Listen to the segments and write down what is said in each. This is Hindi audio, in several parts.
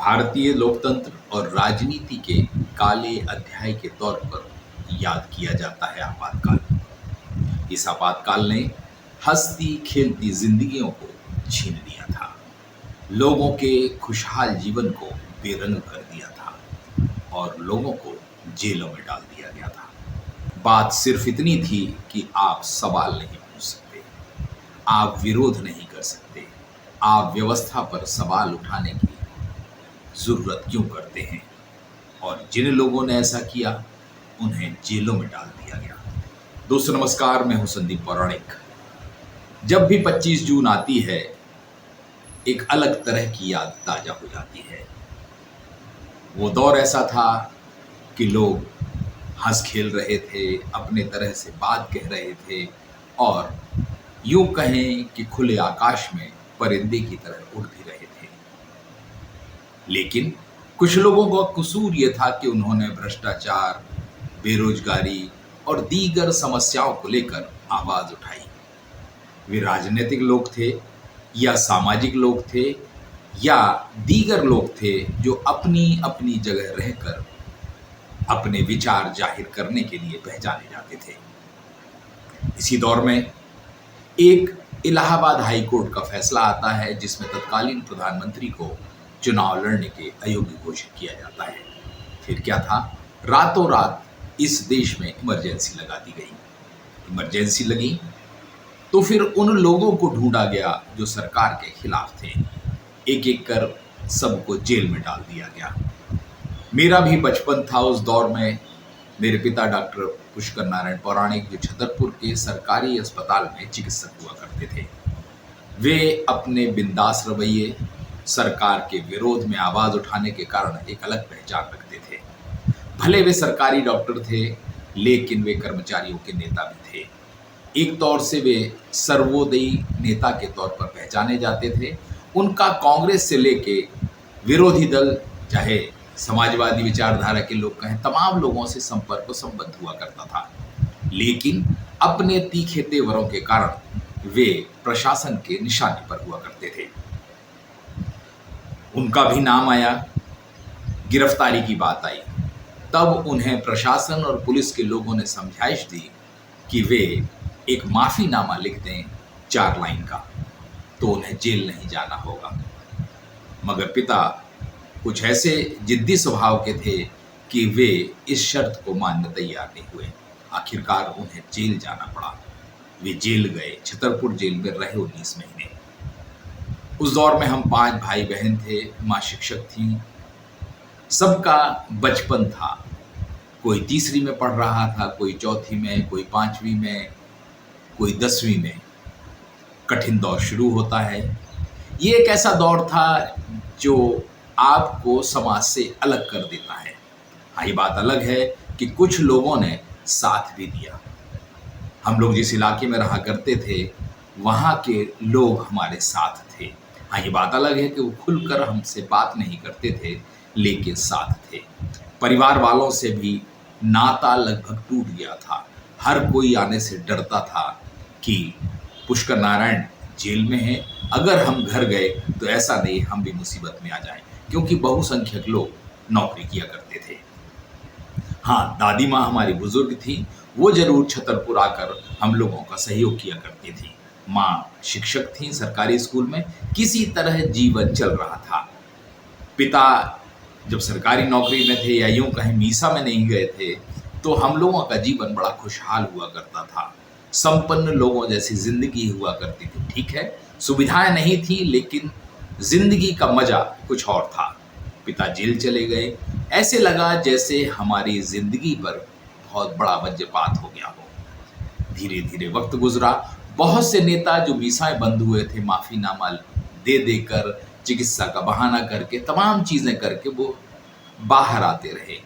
भारतीय लोकतंत्र और राजनीति के काले अध्याय के तौर पर याद किया जाता है आपातकाल। इस आपातकाल ने हंसती खेलती जिंदगियों को छीन लिया था, लोगों के खुशहाल जीवन को बेरंग कर दिया था और लोगों को जेलों में डाल दिया गया था। बात सिर्फ इतनी थी कि आप सवाल नहीं पूछ सकते, आप विरोध नहीं कर सकते, आप व्यवस्था पर सवाल उठाने की जरूरत क्यों करते हैं। और जिन लोगों ने ऐसा किया उन्हें जेलों में डाल दिया गया। दोस्तों नमस्कार, मैं हूं संदीप पौराणिक। जब भी 25 जून आती है एक अलग तरह की याद ताजा हो जाती है। वो दौर ऐसा था कि लोग हंस खेल रहे थे, अपने तरह से बात कह रहे थे और यूं कहें कि खुले आकाश में परिंदे की तरह उड़ भी रहे थे। लेकिन कुछ लोगों का कसूर यह था कि उन्होंने भ्रष्टाचार, बेरोजगारी और दीगर समस्याओं को लेकर आवाज उठाई। वे राजनीतिक लोग थे या सामाजिक लोग थे या दीगर लोग थे जो अपनी अपनी जगह रहकर अपने विचार जाहिर करने के लिए पहचाने जाते थे। इसी दौर में एक इलाहाबाद हाई कोर्ट का फैसला आता है जिसमें तत्कालीन प्रधानमंत्री को चुनाव लड़ने के अयोग्य घोषित किया जाता है। फिर क्या था, रातों रात इस देश में इमरजेंसी लगा दी गई। इमरजेंसी लगी तो फिर उन लोगों को ढूंढा गया जो सरकार के खिलाफ थे। एक एक कर सबको जेल में डाल दिया गया। मेरा भी बचपन था उस दौर में। मेरे पिता डॉक्टर पुष्कर नारायण पौराणिक जो छतरपुर के सरकारी अस्पताल में चिकित्सक हुआ करते थे, वे अपने बिंदास रवैये, सरकार के विरोध में आवाज उठाने के कारण एक अलग पहचान रखते थे। भले वे सरकारी डॉक्टर थे लेकिन वे कर्मचारियों के नेता भी थे। एक तौर से वे सर्वोदयी नेता के तौर पर पहचाने जाते थे। उनका कांग्रेस से लेके विरोधी दल, चाहे समाजवादी विचारधारा के लोग कहें, तमाम लोगों से संपर्क व संबंध हुआ करता था। लेकिन अपने तीखे तेवरों के कारण वे प्रशासन के निशाने पर हुआ करते थे। उनका भी नाम आया, गिरफ्तारी की बात आई, तब उन्हें प्रशासन और पुलिस के लोगों ने समझाइश दी कि वे एक माफीनामा लिख दें 4 लाइन का, तो उन्हें जेल नहीं जाना होगा। मगर पिता कुछ ऐसे जिद्दी स्वभाव के थे कि वे इस शर्त को मानने तैयार नहीं हुए। आखिरकार उन्हें जेल जाना पड़ा। वे जेल गए, छतरपुर जेल में रहे 19 महीने। उस दौर में हम 5 भाई बहन थे, माँ शिक्षक थी। सबका बचपन था, कोई तीसरी में पढ़ रहा था, कोई चौथी में, कोई 5वीं में, कोई 10वीं में। कठिन दौर शुरू होता है। ये एक ऐसा दौर था जो आपको समाज से अलग कर देता है। हाँ, ये बात अलग है कि कुछ लोगों ने साथ भी दिया। हम लोग जिस इलाके में रहा करते थे वहाँ के लोग हमारे साथ थे। हाँ, ये बात अलग है कि वो खुलकर हमसे बात नहीं करते थे लेकिन साथ थे। परिवार वालों से भी नाता लगभग टूट गया था। हर कोई आने से डरता था कि पुष्कर नारायण जेल में हैं, अगर हम घर गए तो ऐसा नहीं हम भी मुसीबत में आ जाएं, क्योंकि बहुसंख्यक लोग नौकरी किया करते थे। हाँ, दादी माँ हमारी बुजुर्ग थी, वो जरूर छतरपुर आकर हम लोगों का सहयोग किया करती थी। माँ शिक्षक थी सरकारी स्कूल में। किसी तरह जीवन चल रहा था। पिता जब सरकारी नौकरी में थे या यूं कहें मीसा में नहीं गए थे, तो हम लोगों का जीवन बड़ा खुशहाल हुआ करता था। संपन्न लोगों जैसी जिंदगी हुआ करती थी। ठीक है, सुविधाएं नहीं थी लेकिन जिंदगी का मजा कुछ और था। पिता जेल चले गए, ऐसे लगा जैसे हमारी जिंदगी पर बहुत बड़ा वज्रपात हो गया हो। धीरे धीरे वक्त गुजरा। बहुत से नेता जो मीसाएं बंद हुए थे, माफीनामा दे देकर, चिकित्सा का बहाना करके, तमाम चीजें करके वो बाहर आते रहे।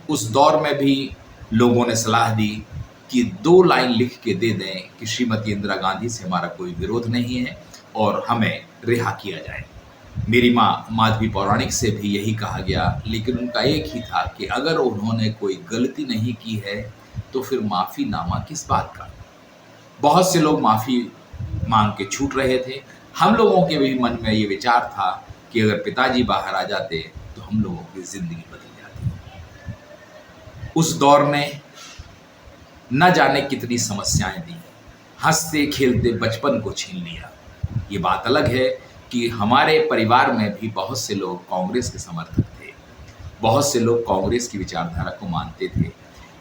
उस दौर में भी लोगों ने सलाह दी कि 2 लाइन लिख के दे दें कि श्रीमती इंदिरा गांधी से हमारा कोई विरोध नहीं है और हमें रिहा किया जाए। मेरी माँ माधवी पौराणिक से भी यही कहा गया, लेकिन उनका एक ही था कि अगर उन्होंने कोई गलती नहीं की है तो फिर माफीनामा किस बात का। बहुत से लोग माफी मांग के छूट रहे थे। हम लोगों के भी मन में ये विचार था कि अगर पिताजी बाहर आ जाते हम लोगों की जिंदगी बदल जाती है। उस दौर ने न जाने कितनी समस्याएं दी, हंसते खेलते बचपन को छीन लिया। ये बात अलग है कि हमारे परिवार में भी बहुत से लोग कांग्रेस के समर्थक थे, बहुत से लोग कांग्रेस की विचारधारा को मानते थे,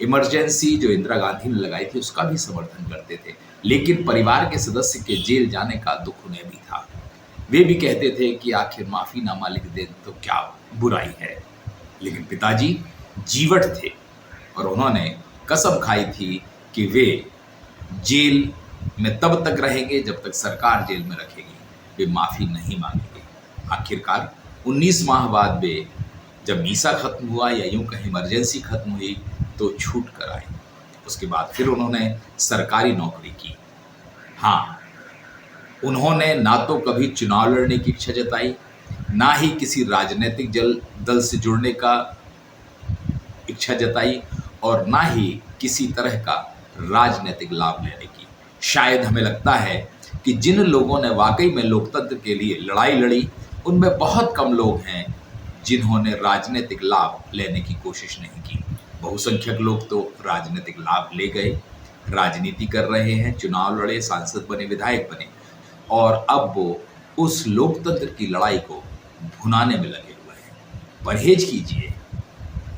इमरजेंसी जो इंदिरा गांधी ने लगाई थी उसका भी समर्थन करते थे, लेकिन परिवार के सदस्य के जेल जाने का दुख उन्हें भी था। वे भी कहते थे कि आखिर माफीनामा लिख दे तो क्या बुराई है। लेकिन पिताजी जीवट थे और उन्होंने कसम खाई थी कि वे जेल में तब तक रहेंगे जब तक सरकार जेल में रखेगी, वे माफी नहीं मांगेंगे। आखिरकार 19 माह बाद वे जब वीसा खत्म हुआ या यूं कहीं इमरजेंसी खत्म हुई तो छूट कर आए। उसके बाद फिर उन्होंने सरकारी नौकरी की। हाँ, उन्होंने ना तो कभी चुनाव लड़ने की इच्छा जताई, ना ही किसी राजनीतिक दल से जुड़ने का इच्छा जताई और ना ही किसी तरह का राजनीतिक लाभ लेने की। शायद हमें लगता है कि जिन लोगों ने वाकई में लोकतंत्र के लिए लड़ाई लड़ी उनमें बहुत कम लोग हैं जिन्होंने राजनीतिक लाभ लेने की कोशिश नहीं की। बहुसंख्यक लोग तो राजनीतिक लाभ ले गए, राजनीति कर रहे हैं, चुनाव लड़े, सांसद बने, विधायक बने और अब वो उस लोकतंत्र की लड़ाई को भुनाने में लगे हुए हैं। परहेज कीजिए,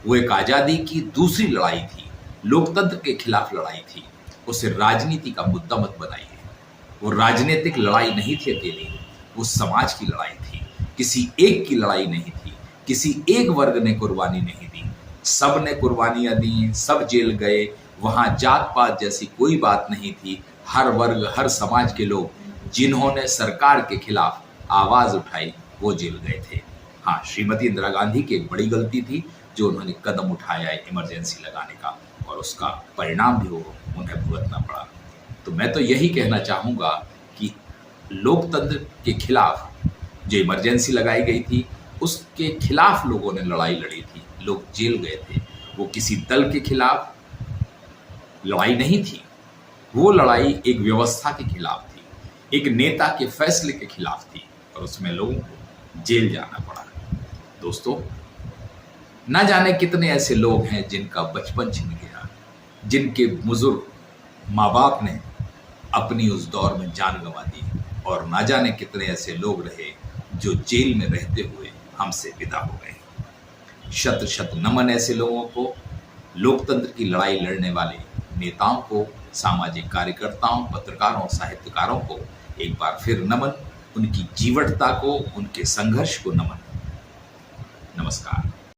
वो एक आजादी की दूसरी लड़ाई थी, लोकतंत्र के खिलाफ लड़ाई थी। उसे राजनीति का मुद्दा मत बनाइए। वो राजनीतिक लड़ाई नहीं थी अकेली, वो समाज की लड़ाई थी, किसी एक की लड़ाई नहीं थी, किसी एक वर्ग ने कुर्बानी नहीं दी, सब ने कुर्बानियां दी, सब जेल गए। वहां जात पात जैसी कोई बात नहीं थी। हर वर्ग, हर समाज के लोग जिन्होंने सरकार के खिलाफ आवाज उठाई वो जेल गए थे। हाँ, श्रीमती इंदिरा गांधी की एक बड़ी गलती थी जो उन्होंने कदम उठाया इमरजेंसी लगाने का और उसका परिणाम भी वो उन्हें भुगतना पड़ा। तो मैं तो यही कहना चाहूँगा कि लोकतंत्र के खिलाफ जो इमरजेंसी लगाई गई थी उसके खिलाफ लोगों ने लड़ाई लड़ी थी, लोग जेल गए थे। वो किसी दल के खिलाफ लड़ाई नहीं थी, वो लड़ाई एक व्यवस्था के खिलाफ थी, एक नेता के फैसले के खिलाफ थी और उसमें लोगों को जेल जाना पड़ा। दोस्तों, ना जाने कितने ऐसे लोग हैं जिनका बचपन छिन गया, जिनके बुजुर्ग माँ बाप ने अपनी उस दौर में जान गंवा दी और ना जाने कितने ऐसे लोग रहे जो जेल में रहते हुए हमसे विदा हो गए। शत शत नमन ऐसे लोगों को, लोकतंत्र की लड़ाई लड़ने वाले नेताओं को, सामाजिक कार्यकर्ताओं, पत्रकारों, साहित्यकारों को एक बार फिर नमन, उनकी जीवटता को, उनके संघर्ष को नमन। नमस्कार।